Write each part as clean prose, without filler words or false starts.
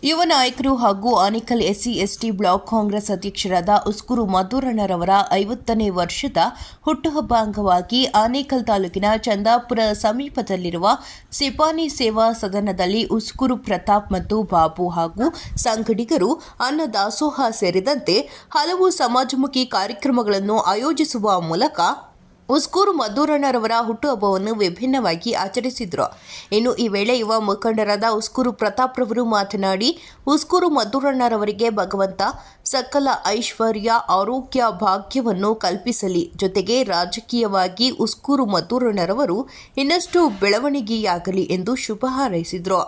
ಯುವ ನಾಯಕರು ಹಾಗೂ ಆನೇಕಲ್ ಎಸ್ಸಿ/ಎಸ್ಟಿ ಬ್ಲಾಕ್ ಕಾಂಗ್ರೆಸ್ ಅಧ್ಯಕ್ಷರಾದ ಉಸ್ಕೂರು ಮಧುರಣ್ಣರವರ 50ನೇ ವರ್ಷದ ಹುಟ್ಟುಹಬ್ಬ ಅಂಗವಾಗಿ ಆನೇಕಲ್ ತಾಲೂಕಿನ ಚಂದಾಪುರ ಸಮೀಪದಲ್ಲಿರುವ ಸಿಪಾನಿ ಸೇವಾ ಸದನದಲ್ಲಿ ಉಸ್ಕೂರು ಪ್ರತಾಪ್ ಮತ್ತು ಬಾಬು ಹಾಗೂ ಸಂಗಡಿಗರು ಅನ್ನ ದಾಸೋಹ ಸೇರಿದಂತೆ ಹಲವು ಸಮಾಜಮುಖಿ ಕಾರ್ಯಕ್ರಮಗಳನ್ನು ಆಯೋಜಿಸುವ ಮೂಲಕ ಉಸ್ಕೂರು ಮಧುರಣ್ಣರವರ ಹುಟ್ಟುಹಬ್ಬವನ್ನು ವಿಭಿನ್ನವಾಗಿ ಆಚರಿಸಿದರು. ಇನ್ನು ಈ ವೇಳೆ ಯುವ ಮುಖಂಡರಾದ ಉಸ್ಕೂರು ಪ್ರತಾಪ್ ರವರು ಮಾತನಾಡಿ, ಉಸ್ಕೂರು ಮಧುರಣ್ಣರವರಿಗೆ ಭಗವಂತ ಸಕಲ ಐಶ್ವರ್ಯ, ಆರೋಗ್ಯ, ಭಾಗ್ಯವನ್ನು ಕಲ್ಪಿಸಲಿ. ಜೊತೆಗೆ ರಾಜಕೀಯವಾಗಿ ಉಸ್ಕೂರು ಮಧುರಣ್ಣರವರು ಇನ್ನಷ್ಟು ಬೆಳವಣಿಗೆಯಾಗಲಿ ಎಂದು ಶುಭ ಹಾರೈಸಿದರು.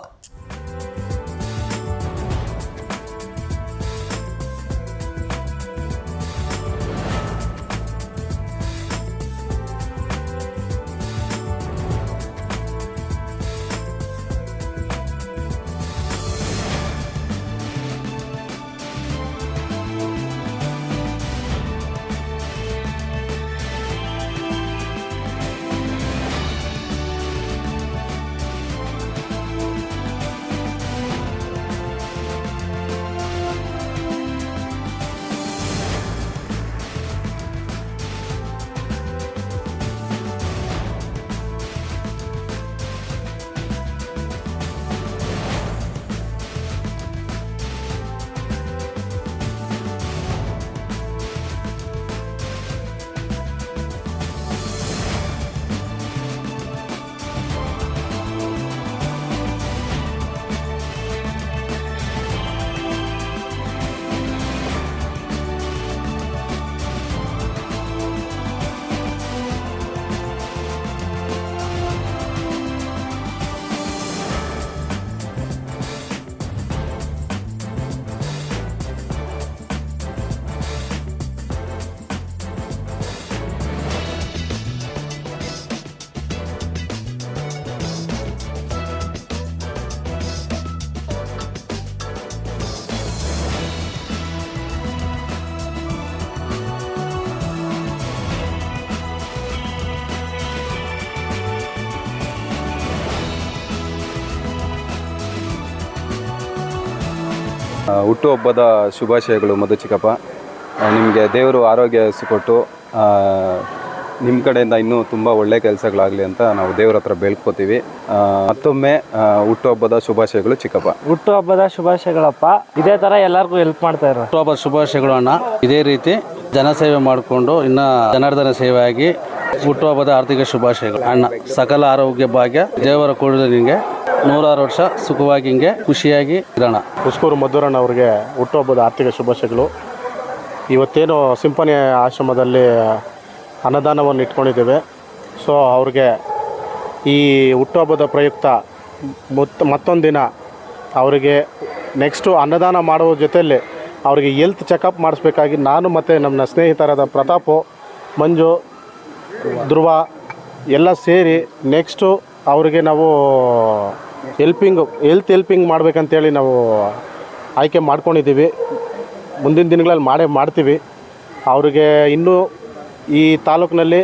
ಹುಟ್ಟುಹಬ್ಬದ ಶುಭಾಶಯಗಳು ಮಧು ಚಿಕ್ಕಪ್ಪ. ನಿಮಗೆ ದೇವರು ಆರೋಗ್ಯ ಕೊಟ್ಟು ನಿಮ್ಮ ಕಡೆಯಿಂದ ಇನ್ನೂ ತುಂಬ ಒಳ್ಳೆ ಕೆಲಸಗಳಾಗಲಿ ಅಂತ ನಾವು ದೇವ್ರ ಹತ್ರ ಬೇಡ್ಕೋತೀವಿ. ಮತ್ತೊಮ್ಮೆ ಹುಟ್ಟುಹಬ್ಬದ ಶುಭಾಶಯಗಳು ಚಿಕ್ಕಪ್ಪ. ಹುಟ್ಟುಹಬ್ಬದ ಶುಭಾಶಯಗಳಪ್ಪ. ಇದೇ ಥರ ಎಲ್ಲರಿಗೂ ಹೆಲ್ಪ್ ಮಾಡ್ತಾ ಇರೋ ಹುಟ್ಟುಹಬ್ಬದ ಶುಭಾಶಯಗಳು ಅಣ್ಣ. ಇದೇ ರೀತಿ ಜನಸೇವೆ ಮಾಡಿಕೊಂಡು ಇನ್ನು ಜನಾರ್ದನ ಸೇವೆಯಾಗಿ ಹುಟ್ಟುಹಬ್ಬದ ಆರ್ಥಿಕ ಶುಭಾಶಯಗಳು ಅಣ್ಣ. ಸಕಲ ಆರೋಗ್ಯ ಭಾಗ್ಯ ದೇವರ ಕೊಡಲು ನಿನಗೆ 100 ವರ್ಷ ಸುಖವಾಗಿ ಹಿಂಗೆ ಖುಷಿಯಾಗಿ ಇರೋಣ. ಉಸ್ಕೂರು ಮಧುರಣ್ಣ ಅವರಿಗೆ ಹುಟ್ಟುಹಬ್ಬದ ಆರ್ಥಿಕ ಶುಭಾಶಯಗಳು. ಇವತ್ತೇನು ಸಿಂಪನಿ ಆಶ್ರಮದಲ್ಲಿ ಅನ್ನದಾನವನ್ನು ಇಟ್ಕೊಂಡಿದ್ದೇವೆ. ಸೊ ಅವ್ರಿಗೆ ಈ ಹುಟ್ಟುಹಬ್ಬದ ಪ್ರಯುಕ್ತ ಮತ್ತೊಂದು ದಿನ ಅವರಿಗೆ ನೆಕ್ಸ್ಟು ಅನ್ನದಾನ ಮಾಡುವ ಜೊತೆಯಲ್ಲಿ ಅವರಿಗೆ ಹೆಲ್ತ್ ಚೆಕಪ್ ಮಾಡಿಸ್ಬೇಕಾಗಿ ನಾನು ಮತ್ತು ನಮ್ಮ ಸ್ನೇಹಿತರಾದ ಪ್ರತಾಪು, ಮಂಜು, ಧ್ರುವ ಎಲ್ಲ ಸೇರಿ ನೆಕ್ಸ್ಟು ಅವರಿಗೆ ನಾವು ಹೆಲ್ತ್ ಹೆಲ್ಪಿಂಗ್ ಮಾಡಬೇಕಂತೇಳಿ ನಾವು ಆಯ್ಕೆ ಮಾಡ್ಕೊಂಡಿದ್ದೀವಿ. ಮುಂದಿನ ದಿನಗಳಲ್ಲಿ ಮಾಡ್ತೀವಿ. ಅವ್ರಿಗೆ ಇನ್ನೂ ಈ ತಾಲೂಕಿನಲ್ಲಿ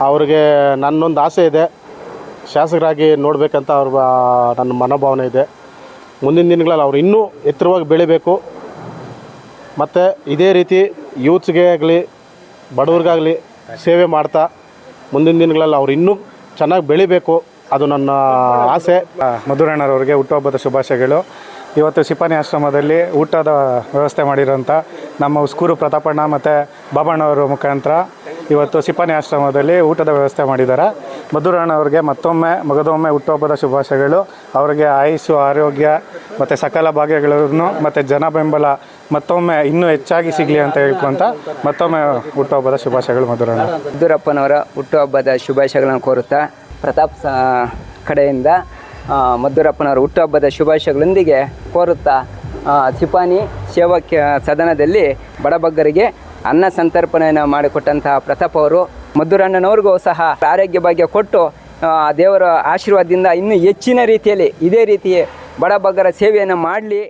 ಅವ್ರಿಗೆ ನನ್ನೊಂದು ಆಸೆ ಇದೆ, ಶಾಸಕರಾಗಿ ನೋಡಬೇಕಂತ ನನ್ನ ಮನೋಭಾವನೆ ಇದೆ. ಮುಂದಿನ ದಿನಗಳಲ್ಲಿ ಅವ್ರು ಇನ್ನೂ ಎತ್ತರವಾಗಿ ಬೆಳಿಬೇಕು. ಮತ್ತು ಇದೇ ರೀತಿ ಯೂತ್ಸ್ಗೆ ಆಗಲಿ ಬಡವ್ರಿಗಾಗಲಿ ಸೇವೆ ಮಾಡ್ತಾ ಮುಂದಿನ ದಿನಗಳಲ್ಲಿ ಅವ್ರು ಇನ್ನೂ ಚೆನ್ನಾಗಿ ಬೆಳಿಬೇಕು. ಅದು ನನ್ನ ಆಸೆ. ಮಧುರಣ್ಣರವರಿಗೆ ಹುಟ್ಟುಹಬ್ಬದ ಶುಭಾಶಯಗಳು. ಇವತ್ತು ಸಿಪಾನಿ ಆಶ್ರಮದಲ್ಲಿ ಊಟದ ವ್ಯವಸ್ಥೆ ಮಾಡಿರೋಂಥ ನಮ್ಮ ಉಸ್ಕೂರು ಪ್ರತಾಪಣ್ಣ ಮತ್ತು ಬಾಬಣ್ಣವರ ಮುಖಾಂತರ ಇವತ್ತು ಸಿಪಾನಿ ಆಶ್ರಮದಲ್ಲಿ ಊಟದ ವ್ಯವಸ್ಥೆ ಮಾಡಿದ್ದಾರೆ. ಮಧುರಣ್ಣವ್ರಿಗೆ ಮಗದೊಮ್ಮೆ ಹುಟ್ಟುಹಬ್ಬದ ಶುಭಾಶಯಗಳು. ಅವರಿಗೆ ಆಯುಸ್ಸು, ಆರೋಗ್ಯ ಮತ್ತು ಸಕಲ ಭಾಗ್ಯಗಳನ್ನು ಮತ್ತು ಜನ ಬೆಂಬಲ ಮತ್ತೊಮ್ಮೆ ಇನ್ನೂ ಹೆಚ್ಚಾಗಿ ಸಿಗಲಿ ಅಂತ ಹೇಳ್ಕೊಂತ ಮತ್ತೊಮ್ಮೆ ಹುಟ್ಟುಹಬ್ಬದ ಶುಭಾಶಯಗಳು ಮಧುರಪ್ಪನವರ ಹುಟ್ಟುಹಬ್ಬದ ಶುಭಾಶಯಗಳನ್ನು ಕೋರುತ್ತಾ ಪ್ರತಾಪ್ ಕಡೆಯಿಂದ ಮಧುರಪ್ಪನವರ ಹುಟ್ಟುಹಬ್ಬದ ಶುಭಾಶಯಗಳೊಂದಿಗೆ ಕೋರುತ್ತಾ ಸಿಪಾನಿ ಸೇವಾ ಸದನದಲ್ಲಿ ಬಡಬಗ್ಗರಿಗೆ ಅನ್ನ ಸಂತರ್ಪಣೆಯನ್ನು ಮಾಡಿಕೊಟ್ಟಂತಹ ಪ್ರತಾಪ್ ಅವರು ಮಧುರಣ್ಣನವ್ರಿಗೂ ಸಹ ಆರೋಗ್ಯ ಭಾಗ್ಯ ಕೊಟ್ಟು ದೇವರ ಆಶೀರ್ವಾದದಿಂದ ಇನ್ನೂ ಹೆಚ್ಚಿನ ರೀತಿಯಲ್ಲಿ ಇದೇ ರೀತಿ ಬಡಬಗ್ಗರ ಸೇವೆಯನ್ನು ಮಾಡಲಿ.